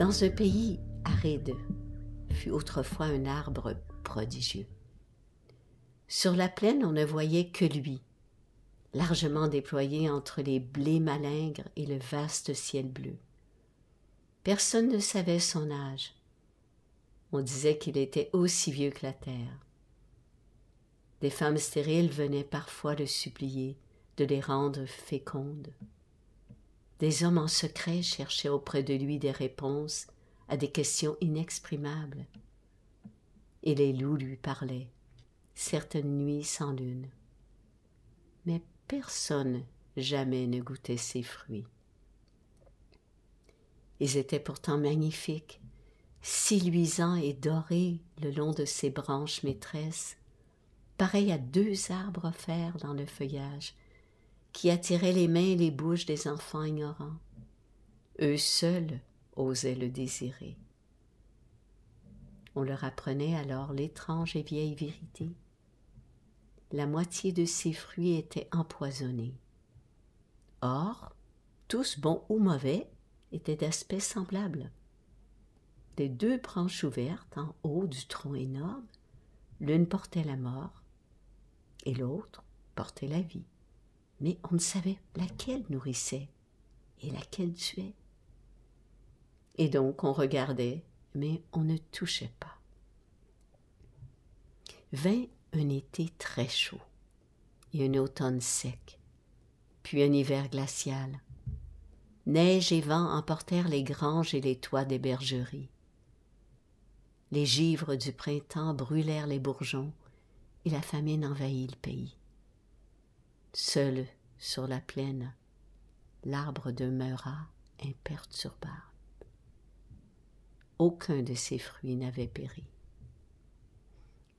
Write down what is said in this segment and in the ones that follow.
Dans un pays aride fut autrefois un arbre prodigieux. Sur la plaine, on ne voyait que lui, largement déployé entre les blés malingres et le vaste ciel bleu. Personne ne savait son âge. On disait qu'il était aussi vieux que la terre. Des femmes stériles venaient parfois le supplier de les rendre fécondes. Des hommes en secret cherchaient auprès de lui des réponses à des questions inexprimables. Et les loups lui parlaient, certaines nuits sans lune. Mais personne jamais ne goûtait ses fruits. Ils étaient pourtant magnifiques, si luisants et dorés le long de ses branches maîtresses, pareils à deux arbres offerts dans le feuillage, qui attiraient les mains et les bouches des enfants ignorants. Eux seuls osaient le désirer. On leur apprenait alors l'étrange et vieille vérité. La moitié de ces fruits étaient empoisonnés. Or, tous bons ou mauvais étaient d'aspect semblable. Des deux branches ouvertes en haut du tronc énorme, l'une portait la mort et l'autre portait la vie. Mais on ne savait laquelle nourrissait et laquelle tuait. Et donc on regardait, mais on ne touchait pas. Vint un été très chaud et un automne sec, puis un hiver glacial. Neige et vent emportèrent les granges et les toits des bergeries. Les givres du printemps brûlèrent les bourgeons et la famine envahit le pays. Seul sur la plaine, l'arbre demeura imperturbable. Aucun de ses fruits n'avait péri.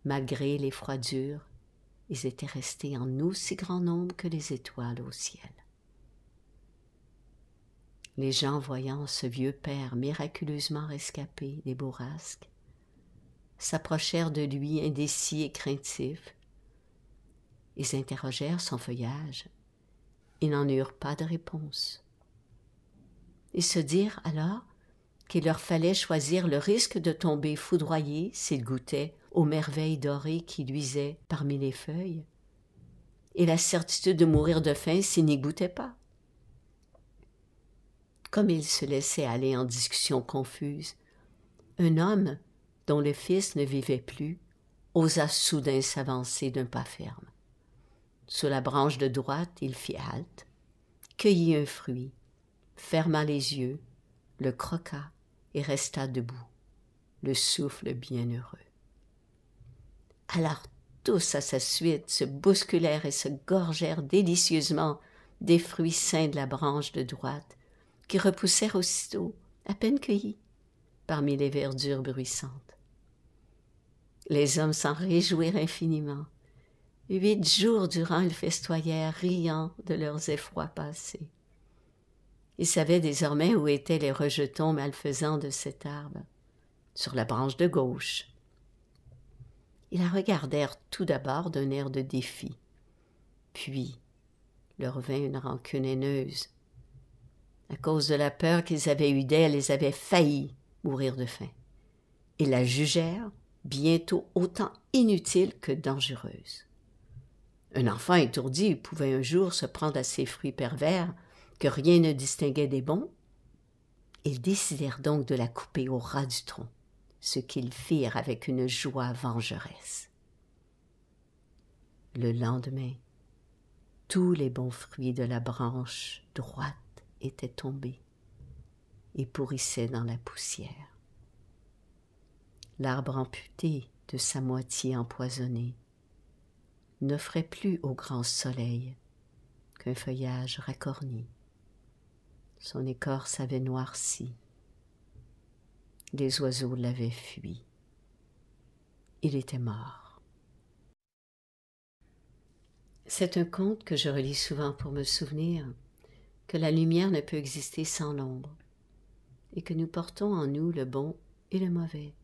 Malgré les froidures, ils étaient restés en aussi grand nombre que les étoiles au ciel. Les gens, voyant ce vieux père miraculeusement rescapé des bourrasques, s'approchèrent de lui indécis et craintifs. Ils interrogèrent son feuillage. Ils n'en eurent pas de réponse. Ils se dirent alors qu'il leur fallait choisir le risque de tomber foudroyés s'ils goûtaient aux merveilles dorées qui luisaient parmi les feuilles, et la certitude de mourir de faim s'ils n'y goûtaient pas. Comme ils se laissaient aller en discussion confuse, un homme, dont le fils ne vivait plus, osa soudain s'avancer d'un pas ferme. Sous la branche de droite, il fit halte, cueillit un fruit, ferma les yeux, le croqua et resta debout, le souffle bienheureux. Alors tous à sa suite se bousculèrent et se gorgèrent délicieusement des fruits sains de la branche de droite, qui repoussèrent aussitôt, à peine cueillis, parmi les verdures bruissantes. Les hommes s'en réjouirent infiniment. 8 jours durant, ils festoyèrent, riant de leurs effrois passés. Ils savaient désormais où étaient les rejetons malfaisants de cet arbre, sur la branche de gauche. Ils la regardèrent tout d'abord d'un air de défi, puis leur vint une rancune haineuse. À cause de la peur qu'ils avaient eue d'elle, ils avaient failli mourir de faim. Ils la jugèrent bientôt autant inutile que dangereuse. Un enfant étourdi pouvait un jour se prendre à ces fruits pervers que rien ne distinguait des bons. Ils décidèrent donc de la couper au ras du tronc, ce qu'ils firent avec une joie vengeresse. Le lendemain, tous les bons fruits de la branche droite étaient tombés et pourrissaient dans la poussière. L'arbre amputé de sa moitié empoisonnée n'offrait plus au grand soleil qu'un feuillage racorni. Son écorce avait noirci. Les oiseaux l'avaient fui. Il était mort. C'est un conte que je relis souvent pour me souvenir que la lumière ne peut exister sans l'ombre et que nous portons en nous le bon et le mauvais.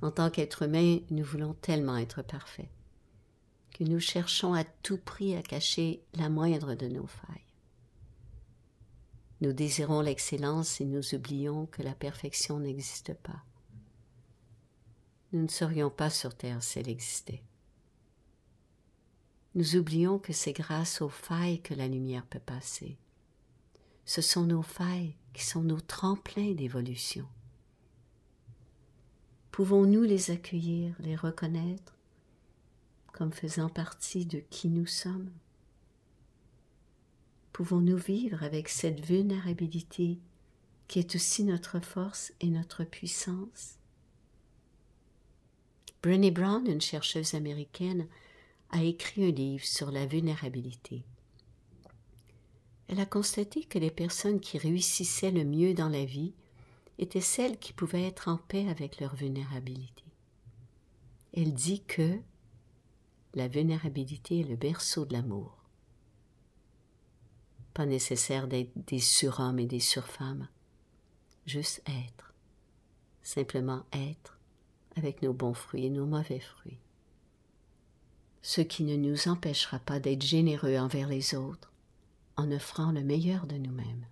En tant qu'être humain, nous voulons tellement être parfaits que nous cherchons à tout prix à cacher la moindre de nos failles. Nous désirons l'excellence et nous oublions que la perfection n'existe pas. Nous ne serions pas sur terre si elle existait. Nous oublions que c'est grâce aux failles que la lumière peut passer. Ce sont nos failles qui sont nos tremplins d'évolution. Pouvons-nous les accueillir, les reconnaître comme faisant partie de qui nous sommes? Pouvons-nous vivre avec cette vulnérabilité qui est aussi notre force et notre puissance? Brené Brown, une chercheuse américaine, a écrit un livre sur la vulnérabilité. Elle a constaté que les personnes qui réussissaient le mieux dans la vie étaient celles qui pouvaient être en paix avec leur vulnérabilité. Elle dit que la vulnérabilité est le berceau de l'amour. Pas nécessaire d'être des surhommes et des surfemmes, juste être, simplement être avec nos bons fruits et nos mauvais fruits. Ce qui ne nous empêchera pas d'être généreux envers les autres en offrant le meilleur de nous-mêmes.